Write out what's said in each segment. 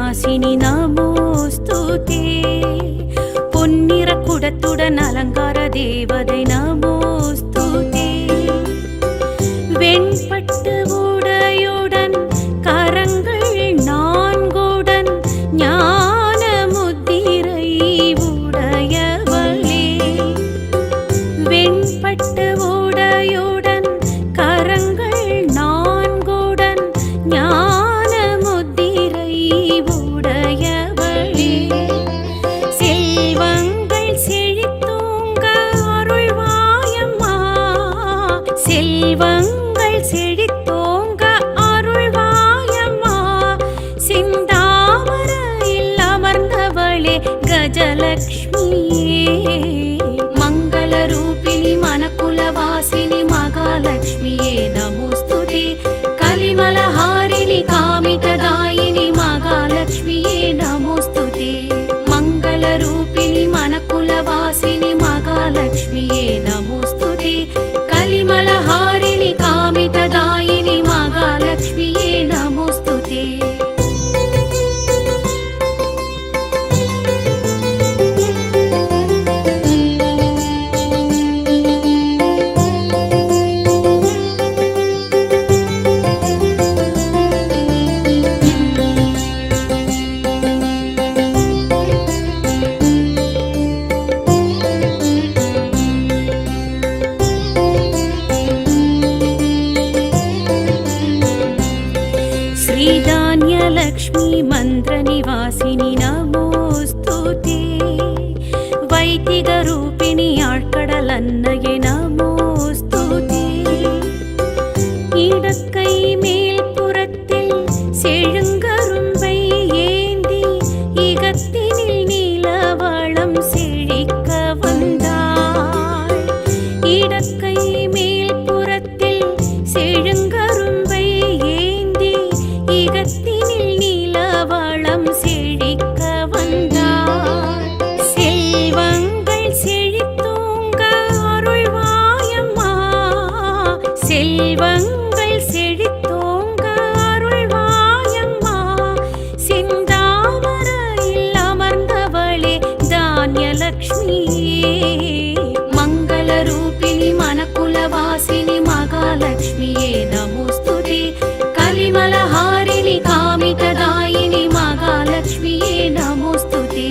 நாசினி நமோஸ்துதே. பொன்னிற குடத்துடன் அலங்கார தேவதை நமோஸ்துதே. வெண்பட்டு உடையுடன் கரங்கள் நான்குடன் ஞான முத்திரை உடையவளே. வெண்பட்டு உடையுடன் கரங்கள் நான்குடன் ஞான முத்திரை உடையவளே. செல்வங்கள் செழித்தோங்க அருள்வாயம்மா. செல்வங்கள் செழித்தோங்க அருள்வாயம்மா. சிந்தாமரையில் அமர்ந்தவளே கஜலக்ஷ்மியே. மங்கள ரூபிணி மனக்குலவாசினி மகாலட்சுமியே நமோஸ்துதே. கலிமலஹாரிணி காமிததாயினி மகாலட்சுமியே நமோஸ்துதே. மங்கள ரூபிணி மனக்குலவாசினி மகாலட்சுமியே நமோஸ்துதே. கலிமலஹாரிணி காமிததாயினி மகாலட்சுமியே நமோஸ்துதே. श्रीधान्यलक्ष्मी मन्त्रनिवासिनि नमोस्तुते. वैदिकरूपिणि आழ்கடலன்னையே நமோஸ்துதே. இடக்கை மேல் புறத்தில் செழுங்கரும்பை ஏந்தி இகத்தினில் நீலவளம் செழிக்க வந்தாள். இடக்கை மேல் புறத்தில் செழுங்கரும்பை ஏந்தி இகத்தினில் நீலவளம் செழிக்க வந்தாள். செல்வங்கள் செழித்தோங்க அருள்வாயம்மா. செல்வங்கள் செழித்தோங்க அருள்வாயம்மா. சிந்தாமரையில் அமர்ந்தவளே தானியலக்ஷ்மியே. மங்கள ரூபிணி மனக்குலவாசினி மகாலட்சுமியே நமோஸ்துதே. கலிமலஹாரிணி காமிததாயினி மகாலட்சுமியே நமோஸ்துதே.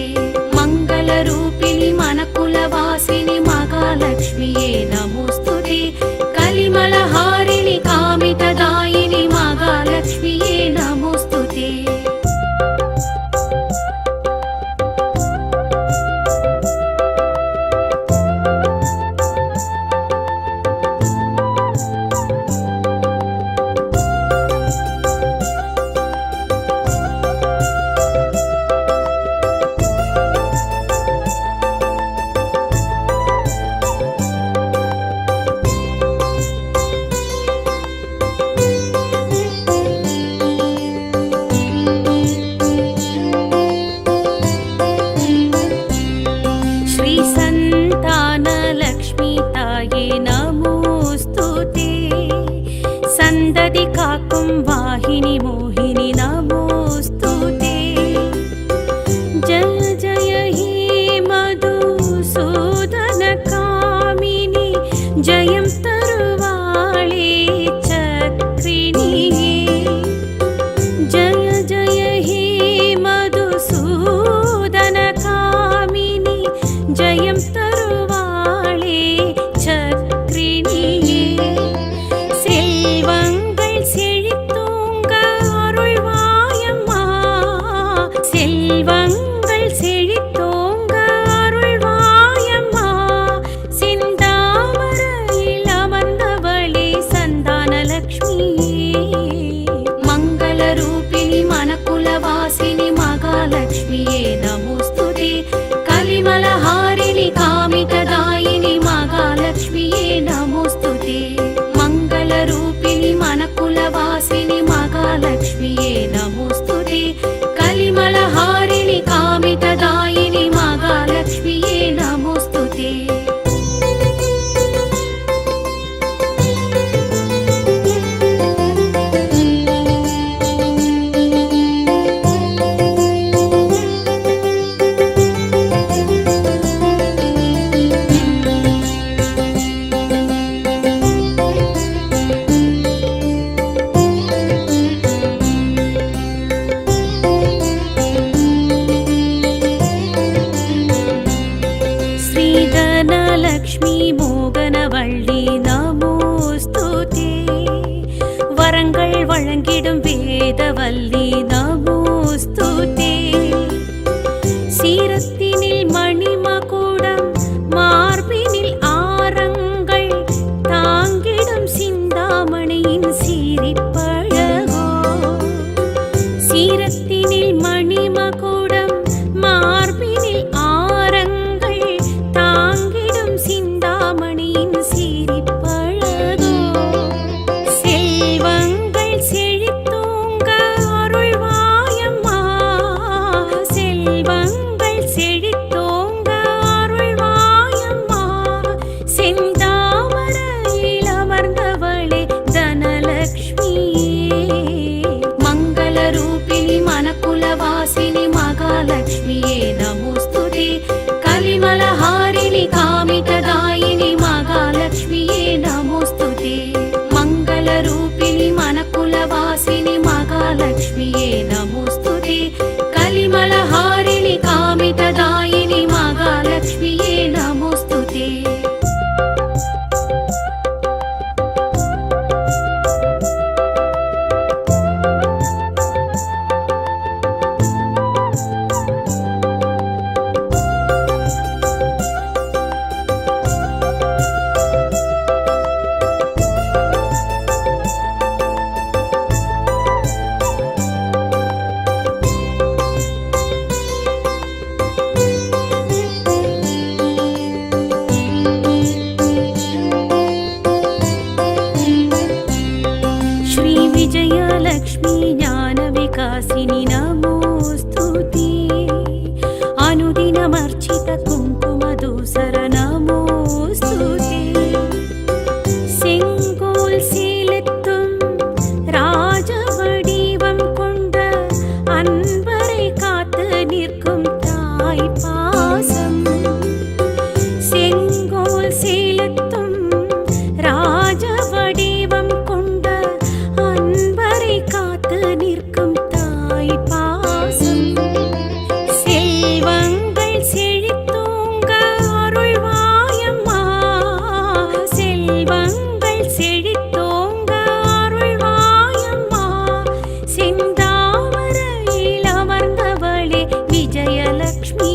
மங்கள ரூபிணி மனக்குலவாசினி மகாலட்சுமியே நமோஸ்துதே. கலிமலஹாரிணி காமிததாயினி மகாலட்சுமியே நமோஸ்துதே. श्रीसन्तानलक्ष्मी ताये नमोस्तुते. सन्ददि काकुं वाहिनि मोहिनि नमोस्तुते. जय जय हे मधुसूदन कामिनि जयं तरुवाळे चक्रिणिये. जय जय हे मधुसूदन कामिनि जयं तरुवाळे चक्रिणिये. செல்வங்கள் செழித்தோங்க அருள்வாயம்மா. செல்வங்கள் செழித்தோங்க அருள்வாயம்மா. சிந்தாமரையில் அமர்ந்தவளே சந்தானலக்ஷ்மியே. மங்கள ரூபிணி மனக்குலவாசினி மகாலட்சுமியே நமோஸ்துதே. கலிமலஹாரிணி காமிததாயினி மகாலட்சுமியே நமோஸ்துதே. மங்கள ரூபிணி மனக்குலவாசினி மகாலட்சுமியே நமோஸ்துதே. கலிமலஹாரிணி காமிததாயினி மகாலட்சுமியே நமோஸ்துதே. மகாலட்சுமியே நமோஸ்துதே கலிமலஹாரிணி காமிததாயினி மகாலட்சுமியே நமோஸ்துதே மங்களரூபிணி மனக்குலவாசினி மகாலட்சுமியே நமோஸ்துதே கலிமலஹாரிணி காமிததாயினி மகாலட்சுமியே நமோஸ்துதே विजयलक्ष्मी ज्ञानविकासिनि नमोस्तुते अनुदिनमर्चित कुङ्कुमधूसर नमोस्तुते செங்கோல் சீலத்தும் ராஜவடிவம் கொண்ட அன்பரை காத்து நிற்கும் தாய் பாசம் செங்கோல் சீலத்தும் ராஜவடிவம் கொண்ட அன்பரை காத்து நிற்கும் தாய் பாசம் செல்வங்கள் செழித்தோங்க அருள்வாயம்மா செல்வங்கள் செழித்தோங்க அருள்வாயம்மா செந்தாமரையில் அமர்ந்தவளே விஜயலக்ஷ்மி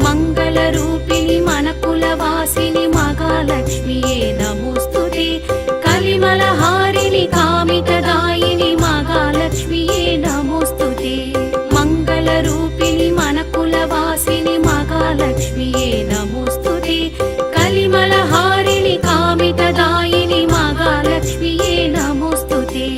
மங்களரூபிணி மனக்குலவாசினி மகாலட்சுமியே நமோஸ்துதே கலிமலஹாரிணி காமிததாயினி மகாலட்சுமியே நமோஸ்துதே மங்களரூபிணி மனக்குலவாசினி மகாலட்சுமியே நமோஸ்துதே கலிமலஹாரிணி காமிததாயினி மகாலட்சுமியே நமோஸ்துதே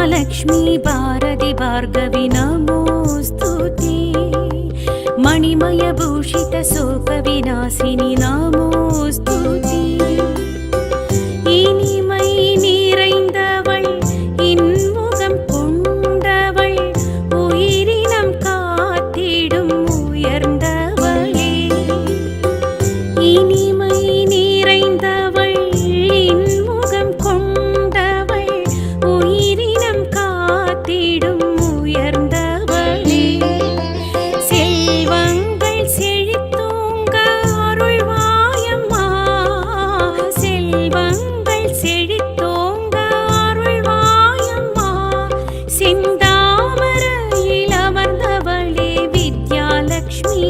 लक्ष्मी भारती भार्गवी नमोस्तुते मणिमय भूषित शोक विनाशिनी नमोस्तुते இனிமை நிறைந்தவள் இன்முகம் கொண்டவள் உயிரினம் காத்திடும் உயர்ந்தவளே இனிமை நிறைந்தவள் இன்முகம் கொண்டவள் உயிரினம் காத்திடும் உயர்ந்தவளே செல்வங்கள் செழித்தோங்க அருள்வாயம்மா செல்வங்கள் செழித்தோங்க அருள்வாயம்மா செந்தாமரையில் அமர்ந்தவளே வித்யாலக்ஷ்மி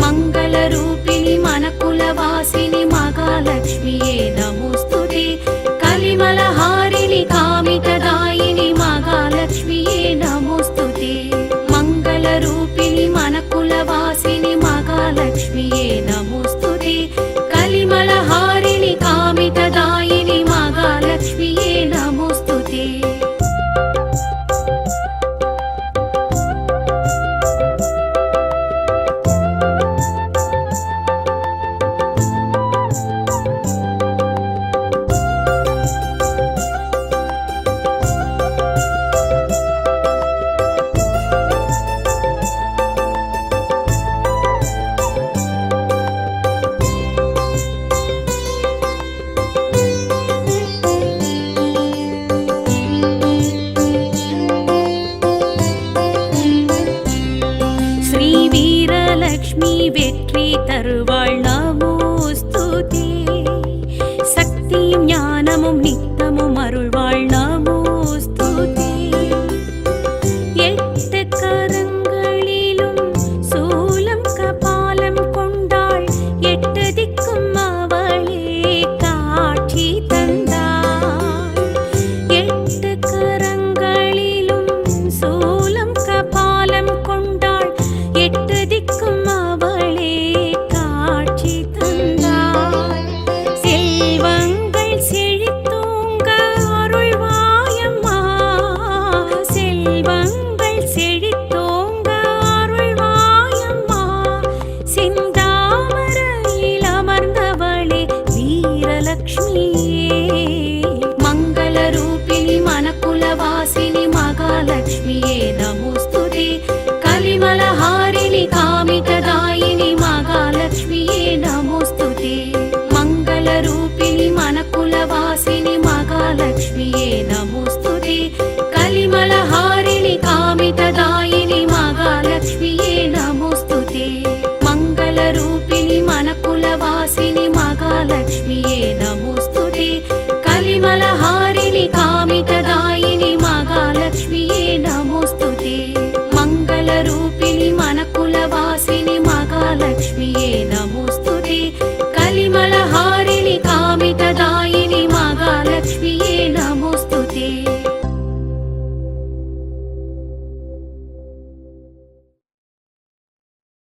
மங்களரூபிணி மனக்குலவாசினி மகாலட்சுமியே நமோஸ்துதே கலிமலஹாரிணி காமிததாயினி மகாலட்சுமியே நமோஸ்துதே மங்களரூபிணி மனக்குலவாசினி மகாலட்சுமியே நமோஸ்துதே கலிமலஹாரிணி காமிததாயினி மகாலட்சுமியே நமோஸ்துதே லக்ஷ்மி வெற்றி தருவாள் நமோ